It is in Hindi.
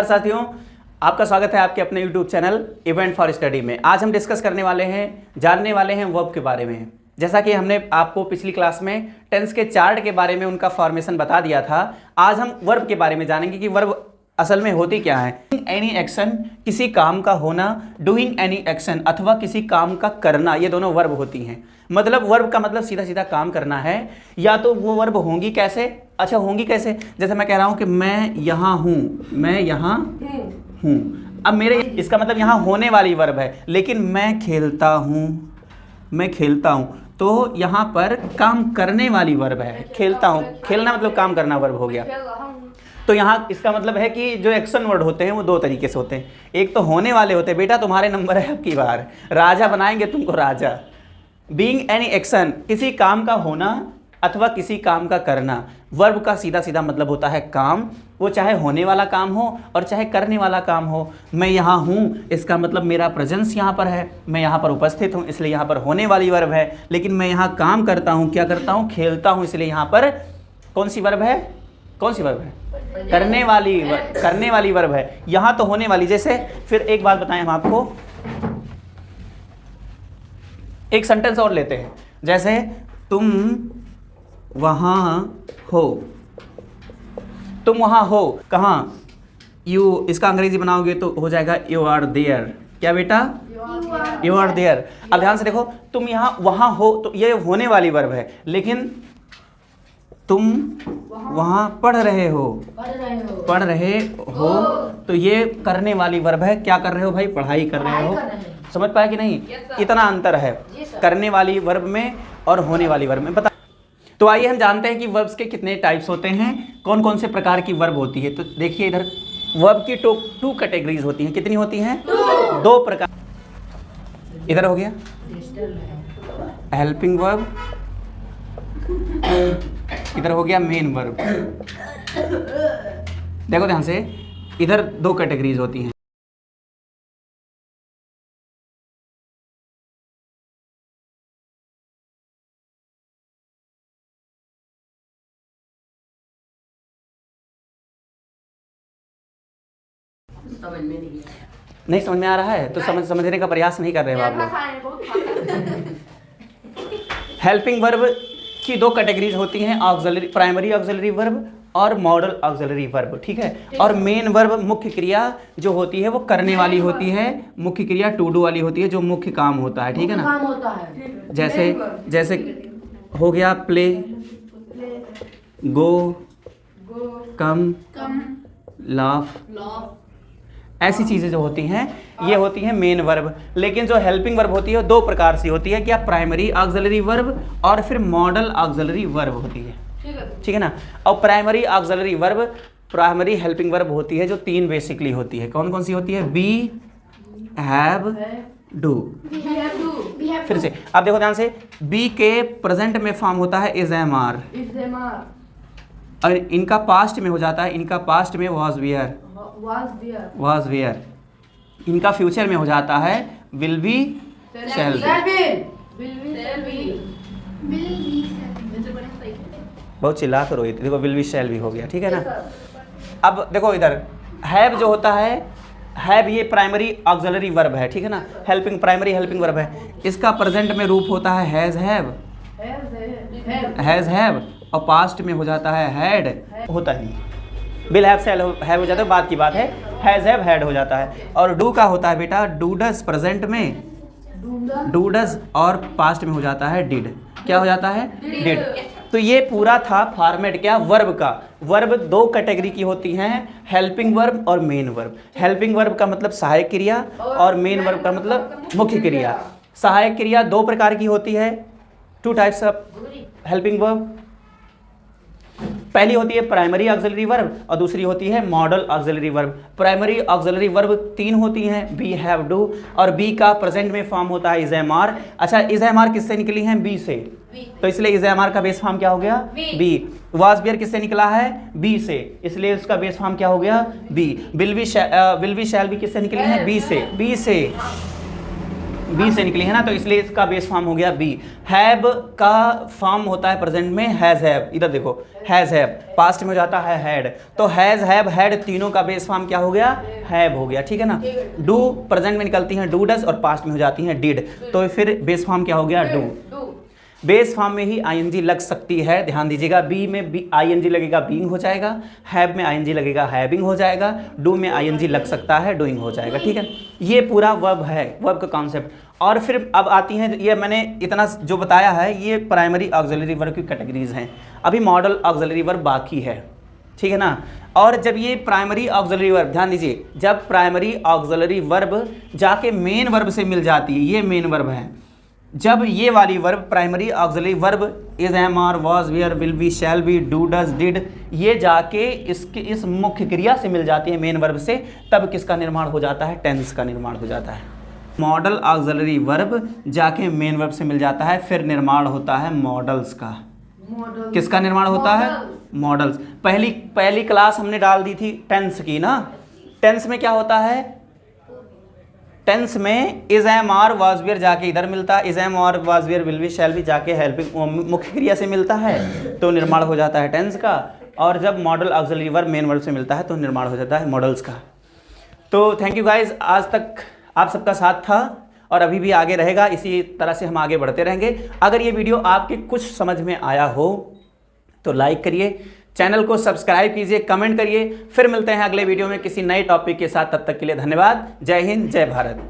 साथियों, आपका स्वागत है आपके अपने YouTube channel event for study में। आज हम डिस्कस करने वाले हैं, जानने वाले हैं वर्ब के बारे में। जैसा कि हमने आपको पिछली क्लास में टेंस के चार्ट के बारे में उनका फॉर्मेशन बता दिया था। आज हम वर्ब के बारे में जानेंगे कि वर्ब असल में होती क्या है। एनी एक्शन, किसी काम का होना, डूइंग एनी एक्शन अथवा किसी काम का करना, ये दोनों वर्ब होती हैं। मतलब वर्ब का मतलब सीधा सीधा काम करना है। या तो वो वर्ब होंगी कैसे, अच्छा होंगी कैसे, जैसे मैं कह रहा हूँ कि मैं यहाँ हूँ, मैं यहाँ हूँ। अब मेरे इसका मतलब यहाँ होने वाली वर्ब है, लेकिन मैं खेलता हूँ, मैं खेलता हूँ, तो यहाँ पर काम करने वाली वर्ब है। खेलता हूँ, खेलना मतलब काम करना वर्ब हो गया। तो यहाँ इसका मतलब है कि जो एक्शन वर्ड होते हैं वो दो तरीके से होते हैं। एक तो होने वाले होते हैं, बेटा तुम्हारे नंबर है अब की बार, राजा बनाएंगे तुमको राजा। बीइंग एनी एक्शन, किसी काम का होना अथवा किसी काम का करना। वर्ब का सीधा सीधा मतलब होता है काम, वो चाहे होने वाला काम हो और चाहे करने वाला काम हो। मैं यहाँ हूँ, इसका मतलब मेरा प्रेजेंस यहाँ पर है, मैं यहाँ पर उपस्थित हूँ, इसलिए यहाँ पर होने वाली वर्ब है। लेकिन मैं यहाँ काम करता हूँ, क्या करता हूँ, खेलता हूँ, इसलिए यहाँ पर कौन सी वर्ब है, कौन सी वर्ब है, करने वाली वर्ब है। यहाँ तो होने वाली। जैसे फिर एक बात बताएं हम आपको, एक सेंटेंस और लेते हैं। जैसे तुम वहाँ हो, तुम वहाँ हो कहाँ, यू, इसका अंग्रेजी बनाओगे तो हो जाएगा यू आर देयर। क्या बेटा, यू आर देयर। अब ध्यान से देखो, तुम यहाँ वहाँ हो, तो ये होने वाली वर्ब है। लेकिन तुम वहाँ पढ़ रहे हो, पढ़ रहे हो, तो ये करने वाली वर्ब है। क्या कर रहे हो भाई, पढ़ाई कर रहे हो। समझ पाया कि नहीं, इतना अंतर है करने वाली वर्ब में और होने वाली वर्ब में। बता, तो आइए हम जानते हैं कि वर्ब्स के कितने टाइप्स होते हैं, कौन कौन से प्रकार की वर्ब होती है। तो देखिए इधर वर्ब की टू कैटेगरीज होती हैं। कितनी होती हैं, दो प्रकार। इधर हो गया हेल्पिंग वर्ब, इधर हो गया मेन वर्ब। देखो ध्यान से, इधर दो कैटेगरीज होती हैं। नहीं समझ में आ रहा है तो समझने का प्रयास नहीं कर रहे हो आप लोग। हेल्पिंग वर्ब की दो कैटेगरीज होती हैं, ऑक्सिलरी, प्राइमरी ऑक्सिलरी वर्ब और मॉडल ऑक्सिलरी वर्ब। ठीक है। और मेन वर्ब मुख्य क्रिया जो होती है वो करने वाली होती है, मुख्य क्रिया टू डू वाली होती है, जो मुख्य काम होता है। ठीक है ना। जैसे हो गया प्ले, गो, कम, लाफ, ऐसी चीज़ें जो होती हैं ये होती हैं मेन वर्ब। लेकिन जो हेल्पिंग वर्ब होती है दो प्रकार से होती है। क्या, प्राइमरी ऑक्सिलरी वर्ब और फिर मॉडल ऑक्सिलरी वर्ब होती है। ठीक है ना। और primary auxiliary verb, primary helping verb होती है जो तीन बेसिकली होती है। कौन कौन सी होती है, बी, हैव, डू। फिर से आप देखो ध्यान से, बी के प्रेजेंट में फॉर्म होता है इज एम आर, और इनका पास्ट में हो जाता है, इनका पास्ट में वाज वेयर, इनका फ्यूचर में हो जाता है विल बी, शैल बी। बहुत चिल्ला कर रोई, देखो विल बी शैल बी हो गया। ठीक है ना। अब देखो इधर हैव जो होता है, हैव ये प्राइमरी ऑक्सिलरी वर्ब है। ठीक है ना। हेल्पिंग, प्राइमरी हेल्पिंग वर्ब है। इसका प्रेजेंट में रूप होता है हैज हैव, और पास्ट में हो जाता है हैड, होता है नहीं। विल हैव शैल हैव हो जाता है, बाद की बात है। हैज हैव हैड हो जाता है। और डू का होता है बेटा डू डज, प्रेजेंट में डू डज, और पास्ट में हो जाता है डिड। क्या हो जाता है, डिड। तो ये पूरा था फॉर्मेट क्या, वर्ब का। वर्ब दो कैटेगरी की होती हैं, हेल्पिंग वर्ब और मेन वर्ब। हेल्पिंग वर्ब का मतलब सहायक क्रिया और मेन वर्ब का मतलब मुख्य क्रिया। सहायक क्रिया दो प्रकार की होती है, two types of helping verb. पहली होती है प्राइमरी ऑक्सिलरी वर्ब और दूसरी होती है model auxiliary verb. Primary auxiliary verb तीन होती हैं, बी, हैव, डू, और बी का प्रेजेंट में फॉर्म होता है इज एम आर। अच्छा, इज एम आर किससे निकली हैं, बी से, तो इसलिए इज एम आर का बेस फॉर्म क्या हो गया, बी। वाज वेयर किससे निकला है, बी से, इसलिए उसका बेस फॉर्म क्या हो गया, be. Will be shall be किससे निकली है, बी से, बी से निकली है ना, तो इसलिए इसका बेस फॉर्म हो गया बी। हैव का फॉर्म होता है प्रेजेंट में हैज हैव, इधर देखो हैज हैव, पास्ट में हो जाता है हैड, तो हैज हैव हैड तीनों का बेस फॉर्म क्या हो गया, हैव हो गया, ठीक है ना। डू प्रेजेंट में निकलती हैं डू डज और पास्ट में हो जाती हैं डिड, तो फिर बेस फॉर्म क्या हो गया डू। बेस फॉर्म में ही आईएनजी लग सकती है, ध्यान दीजिएगा। बी में बी आईएनजी लगेगा बीइंग हो जाएगा, हैव में आईएनजी लगेगा हैविंग हो जाएगा, डू में आईएनजी लग सकता है डूइंग हो जाएगा, ठीक है। ये पूरा वर्ब है, वर्ब का कॉन्सेप्ट। और फिर अब आती हैं, ये मैंने इतना जो बताया है ये प्राइमरी ऑक्सिलरी वर्ब की कैटेगरीज हैं, अभी मॉडल ऑक्सिलरी वर्ब बाकी है, ठीक है ना। और जब ये प्राइमरी ऑक्सिलरी वर्ब, ध्यान दीजिए, जब प्राइमरी ऑक्सिलरी वर्ब जाके मेन वर्ब से मिल जाती है, ये मेन वर्ब है, जब ये वाली verb primary auxiliary verb is, am, are, was, were, will be, shall be, do, does, did, ये जाके इसके इस मुख्य क्रिया से मिल जाती है मेन वर्ब से, तब किसका निर्माण हो जाता है, टेंस का निर्माण हो जाता है। मॉडल ऑक्सिलरी वर्ब जाके मेन वर्ब से मिल जाता है, फिर निर्माण होता है मॉडल्स का। किसका निर्माण होता है, मॉडल्स। पहली क्लास हमने डाल दी थी टेंस की ना, टेंस में क्या होता है, टेंस में is, am, are, was, were जाके इधर मिलता है, is, am, are, was, were, will be, shall be जाके हेल्पिंग मुख्य क्रिया से मिलता है, तो निर्माण हो जाता है टेंस का। और जब model auxiliary verb main verb से मिलता है तो निर्माण हो जाता है मॉडल्स का। तो थैंक यू गाइज, आज तक आप सबका साथ था और अभी भी आगे रहेगा, इसी तरह से हम आगे बढ़ते रहेंगे। अगर ये वीडियो आपके कुछ समझ में आया हो तो लाइक करिए, चैनल को सब्सक्राइब कीजिए, कमेंट करिए। फिर मिलते हैं अगले वीडियो में किसी नए टॉपिक के साथ, तब तक के लिए धन्यवाद। जय हिंद, जय भारत।